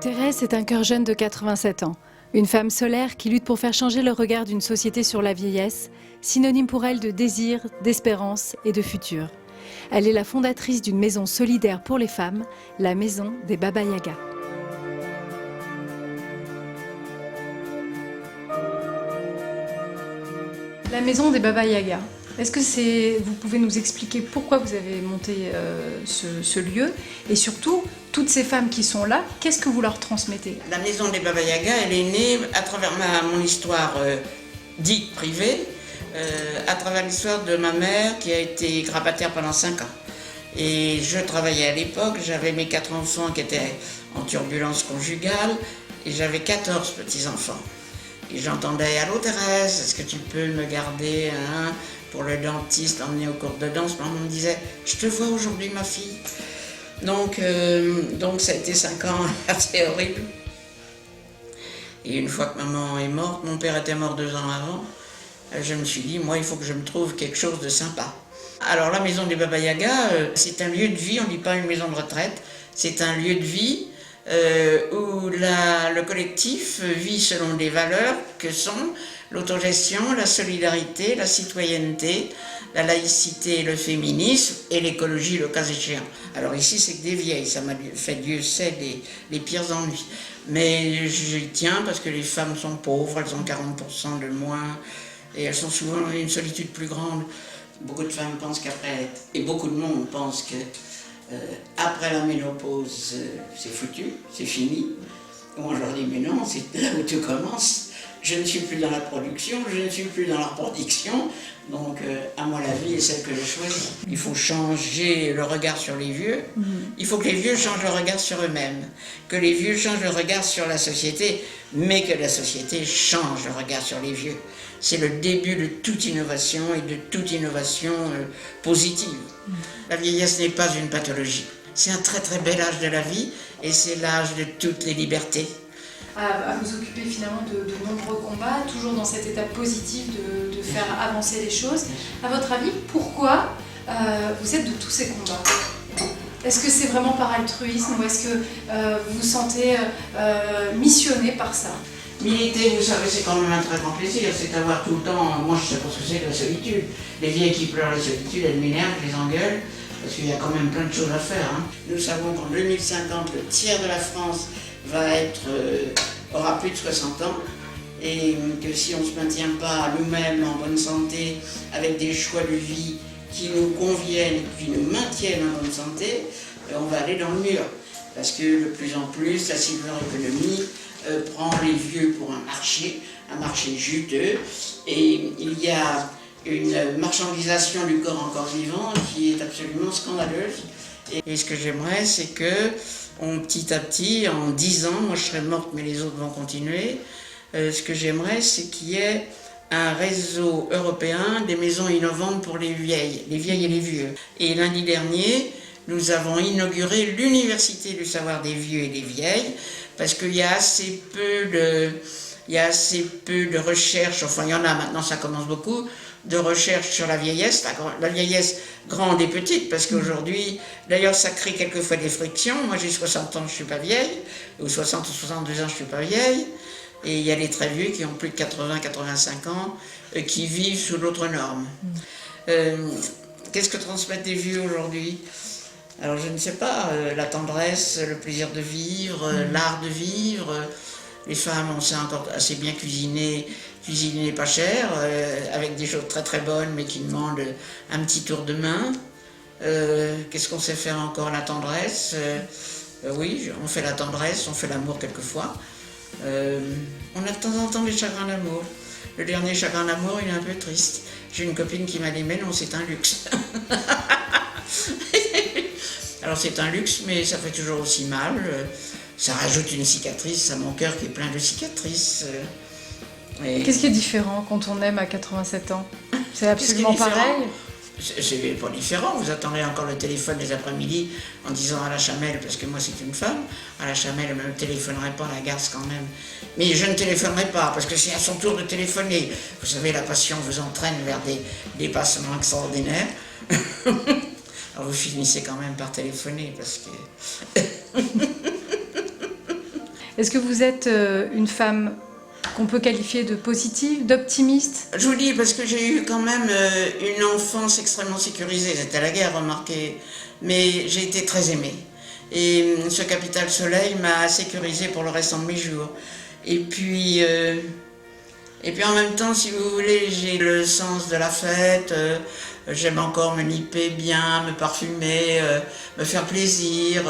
Thérèse est un cœur jeune de 87 ans. Une femme solaire qui lutte pour faire changer le regard d'une société sur la vieillesse, synonyme pour elle de désir, d'espérance et de futur. Elle est la fondatrice d'une maison solidaire pour les femmes, la maison des Baba Yaga. La maison des Baba Yaga. Est-ce que vous pouvez nous expliquer pourquoi vous avez monté ce lieu et surtout, toutes ces femmes qui sont là, qu'est-ce que vous leur transmettez? La maison des Baba Yaga, elle est née à travers mon histoire dite privée, à travers l'histoire de ma mère qui a été grabataire pendant 5 ans. Et je travaillais à l'époque, j'avais mes 4 enfants qui étaient en turbulence conjugale et j'avais 14 petits-enfants. Et j'entendais « Allô Thérèse, est-ce que tu peux me garder pour le dentiste, emmener au cours de danse ?» Maman me disait « Je te vois aujourd'hui ma fille ». Donc ça a été 5 ans assez horrible. Et une fois que maman est morte, mon père était mort 2 ans avant, je me suis dit, moi il faut que je me trouve quelque chose de sympa. Alors la maison des Baba Yaga, c'est un lieu de vie, on ne dit pas une maison de retraite, c'est un lieu de vie où le collectif vit selon des valeurs que sont l'autogestion, la solidarité, la citoyenneté, la laïcité, le féminisme et l'écologie, le cas échéant. Alors ici, c'est que des vieilles, ça m'a fait, Dieu sait, les pires ennuis. Mais j'y tiens parce que les femmes sont pauvres, elles ont 40% de moins et elles sont souvent dans une solitude plus grande. Beaucoup de femmes pensent qu'après, et beaucoup de monde pense que après la ménopause, c'est foutu, c'est fini. Moi, je leur dis, mais non, c'est là où tout commence. Je ne suis plus dans la production, je ne suis plus dans la reproduction, donc à moi la vie est celle que je choisis. Il faut changer le regard sur les vieux, il faut que les vieux changent le regard sur eux-mêmes, que les vieux changent le regard sur la société, mais que la société change le regard sur les vieux. C'est le début de toute innovation et de toute innovation positive. La vieillesse n'est pas une pathologie, c'est un très très bel âge de la vie et c'est l'âge de toutes les libertés. À vous occuper finalement de nombreux combats, toujours dans cette étape positive de faire avancer les choses. À votre avis, pourquoi vous êtes de tous ces combats? Est-ce que c'est vraiment par altruisme ou est-ce que vous vous sentez missionné par ça? Militer, vous savez, c'est quand même un très grand plaisir, c'est d'avoir tout le temps, moi je sais pas ce que c'est que la solitude. Les vieilles qui pleurent la solitude, elles m'énervent, je les engueule, parce qu'il y a quand même plein de choses à faire. Nous savons qu'en 2050, le tiers de la France aura plus de 60 ans et que si on ne se maintient pas nous-mêmes en bonne santé avec des choix de vie qui nous conviennent, qui nous maintiennent en bonne santé, on va aller dans le mur. Parce que de plus en plus, la silver economy prend les vieux pour un marché juteux et il y a une marchandisation du corps encore vivant qui est absolument scandaleuse. Et ce que j'aimerais, c'est que petit à petit, en 10 ans, moi je serai morte mais les autres vont continuer, ce que j'aimerais c'est qu'il y ait un réseau européen des maisons innovantes pour les vieilles et les vieux. Et lundi dernier, nous avons inauguré l'université du savoir des vieux et des vieilles parce qu'il y a assez peu de recherches, enfin il y en a maintenant, ça commence beaucoup, de recherche sur la vieillesse grande et petite, parce qu'aujourd'hui, d'ailleurs ça crée quelquefois des frictions. Moi j'ai 60 ans, je ne suis pas vieille, ou 60 ou 62 ans, je ne suis pas vieille, et il y a les très vieux qui ont plus de 80-85 ans, qui vivent sous d'autres normes. Qu'est-ce que transmettent les vieux aujourd'hui? Alors je ne sais pas, la tendresse, le plaisir de vivre, l'art de vivre. Les femmes, on sait encore assez bien cuisiner pas cher, avec des choses très très bonnes, mais qui demandent un petit tour de main. Qu'est-ce qu'on sait faire encore? La tendresse. Oui, on fait la tendresse, on fait l'amour quelquefois. On a de temps en temps des chagrins d'amour. Le dernier chagrin d'amour, il est un peu triste. J'ai une copine qui m'a dit, mais non, c'est un luxe. Alors c'est un luxe, mais ça fait toujours aussi mal. Ça rajoute une cicatrice à mon cœur qui est plein de cicatrices. Qu'est-ce qui est différent quand on aime à 87 ans? C'est absolument pareil? C'est pas différent, vous attendrez encore le téléphone les après-midi en disant à la Chamelle, parce que moi c'est une femme, à la Chamelle elle ne me téléphonerait pas, la garce quand même. Mais je ne téléphonerai pas, parce que c'est à son tour de téléphoner. Vous savez, la passion vous entraîne vers des dépassements extraordinaires. Alors vous finissez quand même par téléphoner, parce que... Est-ce que vous êtes une femme qu'on peut qualifier de positive, d'optimiste? Je vous dis parce que j'ai eu quand même une enfance extrêmement sécurisée. C'était la guerre, remarquez, mais j'ai été très aimée. Et ce Capital Soleil m'a sécurisée pour le restant de mes jours. Et puis en même temps, si vous voulez, j'ai le sens de la fête. J'aime encore me niper bien, me parfumer, me faire plaisir.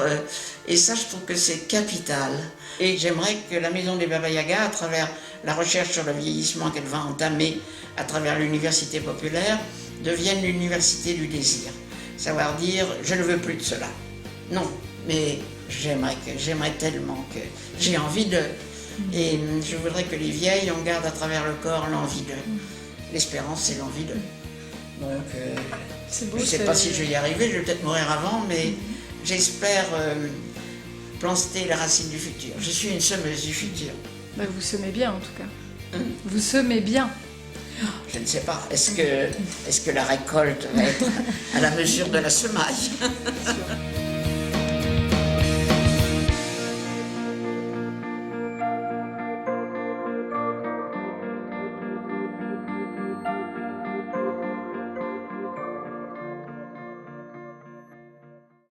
Et ça, je trouve que c'est capital. Et j'aimerais que la Maison des Baba Yaga, à travers la recherche sur le vieillissement qu'elle va entamer à travers l'université populaire, devienne l'université du désir. Savoir dire, je ne veux plus de cela. Non, mais j'aimerais tellement que j'ai envie de... Et je voudrais que les vieilles, on garde à travers le corps l'envie de... L'espérance, c'est l'envie de... Donc, C'est beau, je ne sais pas si je vais y arriver, je vais peut-être mourir avant, mais j'espère planter les racines du futur. Je suis une semeuse du futur. Bah, vous semez bien en tout cas. Vous semez bien. Je ne sais pas. Est-ce que la récolte va être à la mesure de la semaille?